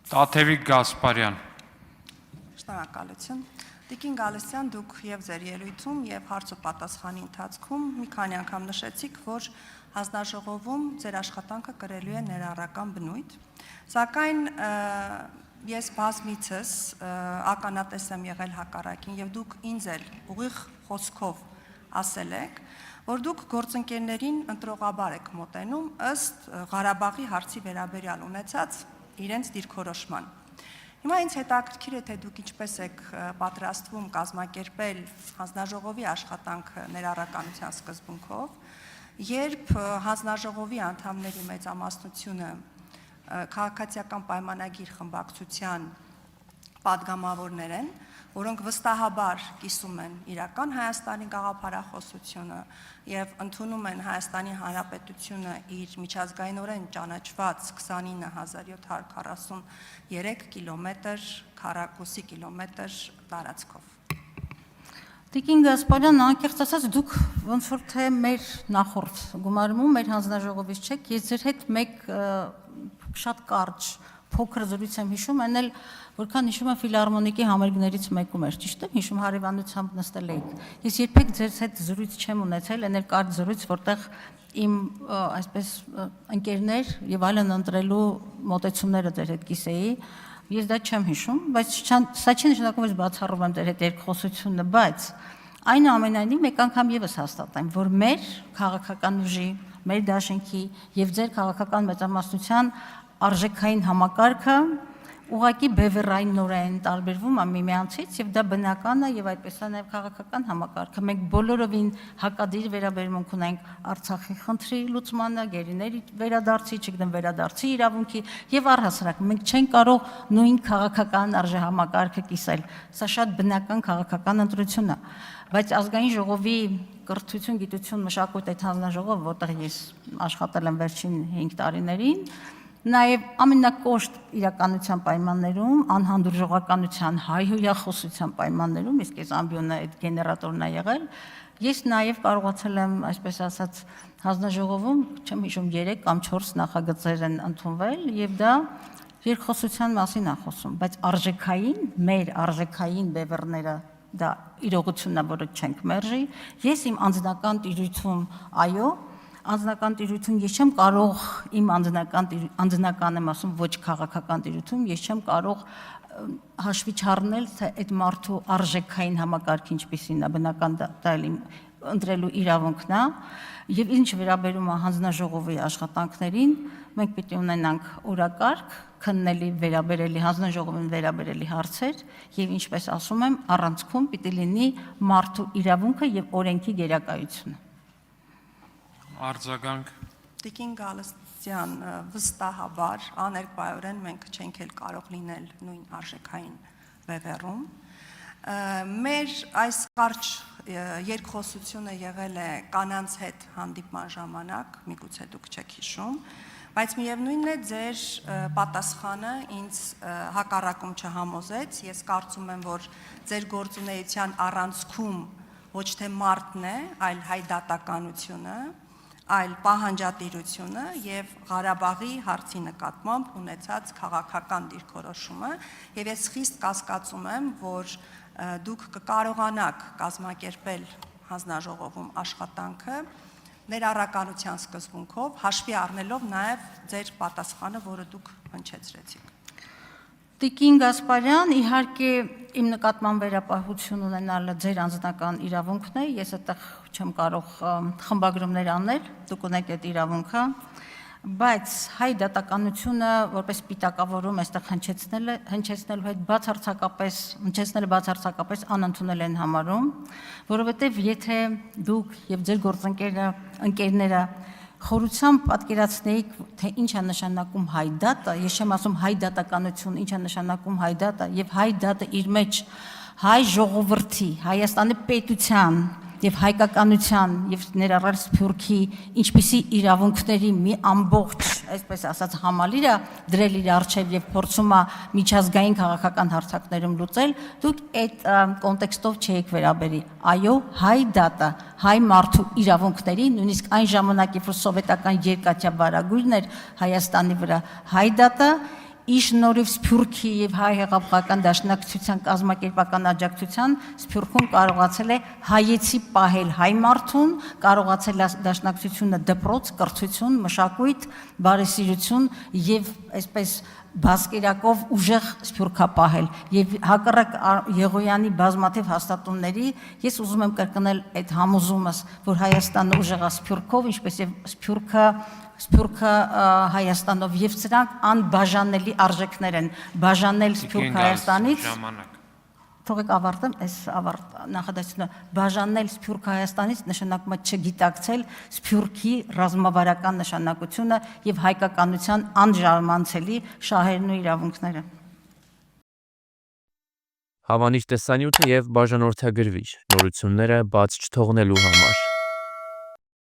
Տաթևիկ Գասպարյան։ Շնորհակալություն։ Տիկին Գալստյան, դուք եւ ձեր ելույթում եւ հարց ու պատասխանի ընթացքում մի քանի անգամ նշեցիք, որ հանձնաժողովում ձեր աշխատանքը կրելու է ներառական բնույթ, սակայն ես բազմիցս ականատես եմ եղել հակառակին եւ դուք ինձ էլ ուղիղ խոսքով ասել եք, որ դուք գործընկերներին ընտրողաբար եք մոտենում ըստ Ղարաբաղի հարցի վերաբերյալ ունեցած իրենց դիրքորոշման։ Հիմա ինձ հետաքրքիր է, թե դուք ինչպես եք պատրաստվում կազմակերպել հանձնաժողովի աշխատանքը ներառականության սկզբունքով, երբ հանձնաժողովի անդամների մեծամասնությունը քաղաքացիական պայմանագիր խմբակցության պատգամավորներ են, որոնք վստահաբար կիսում են իրական Հայաստանի գաղափարախոսությունը եւ ընդունում են Հայաստանի Հանրապետությունը իր միջազգայինորեն ճանաչված 29743 կիլոմետր քառակուսի կիլոմետր տարածքով։ Տիկին Գասպարյան, անկեղծ ասած, դուք ոնց որ թե մեր նախորդ գումարումում մեր հանձնաժողովից չեք, ես ձեր հետ մեկ շատ կարճ փոքր զրույց եմ հիշում, այն էլ որքան հիշում եմ ֆիլհարմոնիկի համերգներից մեկում էր, ճիշտ եմ, հիշում հարևանությամբ նստել էիք։ Ես երբեք ձեզ հետ զրույց չեմ ունեցել, այն էլ կարճ զրույց, որտեղ իմ այսպես ընկերներ եւ այլն ընտրելու մոտեցումները ձեր հետ կիսեի, ես դա չեմ հիշում, բայց սա չի նշանակում, որ բացառում եմ ձեր հետ երկխոսությունը, բայց այնուամենայնիվ մեկ անգամ եւս հաստատեմ, որ մեր քաղաքական ուժի, մեր դաշինքի եւ ձեր քաղաքական մեծամասնության արժեքային համակարգը ուղղակի բևեռայնորեն տարբերվում է միմյանցից եւ դա բնական է եւ այդպես է նաեւ քաղաքական համակարգը։ Մենք բոլորովին հակադիր վերաբերմունք ունենք Արցախի խնդրի լուծմանը, գերիների վերադարձի, չգիտեմ վերադարձի իրավունքի եւ առհասարակ մենք չենք կարող նույն քաղաքական արժեհամակարգը կիսել։ Սա շատ բնական քաղաքական ընտրություն է։ Բայց ազգային ժողովի կրթություն, գիտություն, մշակույթ այդ հանձնաժողովը, որտեղ ես աշխատել եմ վերջին 5 տարիներին, նաև ամենակոշտ իրականության պայմաններում, անհանդուրժողականության, հայհոյախոսության պայմաններում, իսկ այս ամբիոնը այդ գեներատորն է եղել, ես նաև կարողացել եմ, այսպես ասած, հանձնաժողովում, չեմ հիշում 3 կամ 4 նախագծեր են ընդունվել, եւ դա երկխոսության մասին է խոսում, բայց արժեքային, մեր արժեքային բևեռները դա իրողությունն է, որը չենք մերժի, ես իմ անձնական տիրույթում, այո, անձնական տիրույթում ես չեմ կարող իմ անձնական եմ ասում ոչ քաղաքական տիրույթում ես չեմ կարող հաշվի չառնել թե այդ մարդու արժեքային համակարգը ինչպիսին է բնական դա իմ ընտրելու իրավունքն է եւ ինչ վերաբերում է հանձնաժողովի աշխատանքներին մենք պիտի ունենանք օրակարգ քննելի վերաբերելի հանձնաժողովին վերաբերելի հարցեր եւ ինչպես ասում եմ առանցքում պիտի լինի մարդու իրավունքը եւ օրենքի գերակայությունը Արձագանք Տիկին Գալստյան, վստահաբար աներկայորեն մենք չենք էլ կարող լինել նույն արժեքային բևեռում։ Մեր այս կարճ երկխոսությունը եղել է կանանց հետ հանդիպման ժամանակ, միգուցե դուք չեք հիշում, բայց միևնույնն է ձեր պատասխանը ինձ հակառակում չհամոզեց, ես կարծում եմ, որ ձեր գործունեության առանցքում ոչ թե մարդն է, այլ հայդատականությունը այլ պահանջատիրությունը եւ Ղարաբաղի հարցի նկատմամբ ունեցած քաղաքական դիրքորոշումը եւ ես խիստ կասկածում եմ, որ դուք կկարողանաք կազմակերպել հանձնաժողովում աշխատանքը ներառականության սկզբունքով, հաշվի առնելով նաեւ ձեր պատասխանը, որը դուք հնչեցրեցիք։ Տիկին Գասպարյան, իհարկե իմ նկատմամբ վերապահություն ունենալը ձեր անձնական իրավունքն է, ես այդտեղ չեմ կարող խմբագրումներ անել, դուք ունեք այդ իրավունքը, բայց հայ դատականությունը որպես պիտակավորում այստեղ հնչեցնելու հետ բացարձակապես անընդունել են համարում, որովհետև եթե դուք եւ ձեր գործընկերները խորությամբ պատկերացնեիք, թե ինչ է նշանակում հայ դատը, ես չեմ ասում հայ դատականություն, ինչ է նշանակում հայ դատը, եւ հայ դատը իր մեջ հայ ժողովրդի, Հայաստանի պետության եւ հայկականության եւ ներառյալ Սփյուռքի ինչպիսի իրավունքների մի ամբողջ, այսպես ասած, համալիր է դրել իր առջև եւ փորձում է միջազգային քաղաքական հարթակներում լուծել, դուք այդ կոնտեքստով չեք վերաբերի։ Այո, հայ դատը, հայ մարդու իրավունքների, նույնիսկ այն ժամանակ, երբ որ սովետական երկաթյա բարագույրն էր Հայաստանի վրա, հայ դատը Իշնորիվ Սփյուռքի եւ հայ հեղափոխական դաշնակցության կազմակերպական աջակցության Սփյուռքում կարողացել է հայեցի պահել հայ մարդուն, կարողացել է դաշնակցությունը դպրոց, կրթություն, մշակույթ, բարեսիրություն եւ այսպես բասկերակով ուժեղ Սփյուռքապահել եւ հակառակ Եղոյանի բազմաթիվ հաստատումների ես ուզում եմ կրկնել այդ համոզումս, որ Հայաստանը ուժեղ է Սփյուռքով, ինչպես եւ Սփյուռքը Հայաստանով եւ սրանք անբաժանելի արժեքներ են, բաժանել Սփյուռք Հայաստանից, թողեք ավարտեմ, այս նախադասությունը, բաժանել Սփյուռք Հայաստանից նշանակում է չգիտակցել Սփյուռքի ռազմավարական նշանակությունը եւ հայկականության անժարմանցելի շահերն ու իրավունքները։ Հավանիչ տեսանյութը եւ բաժանորդագրվիչ նորությունները բաց չթողնելու համար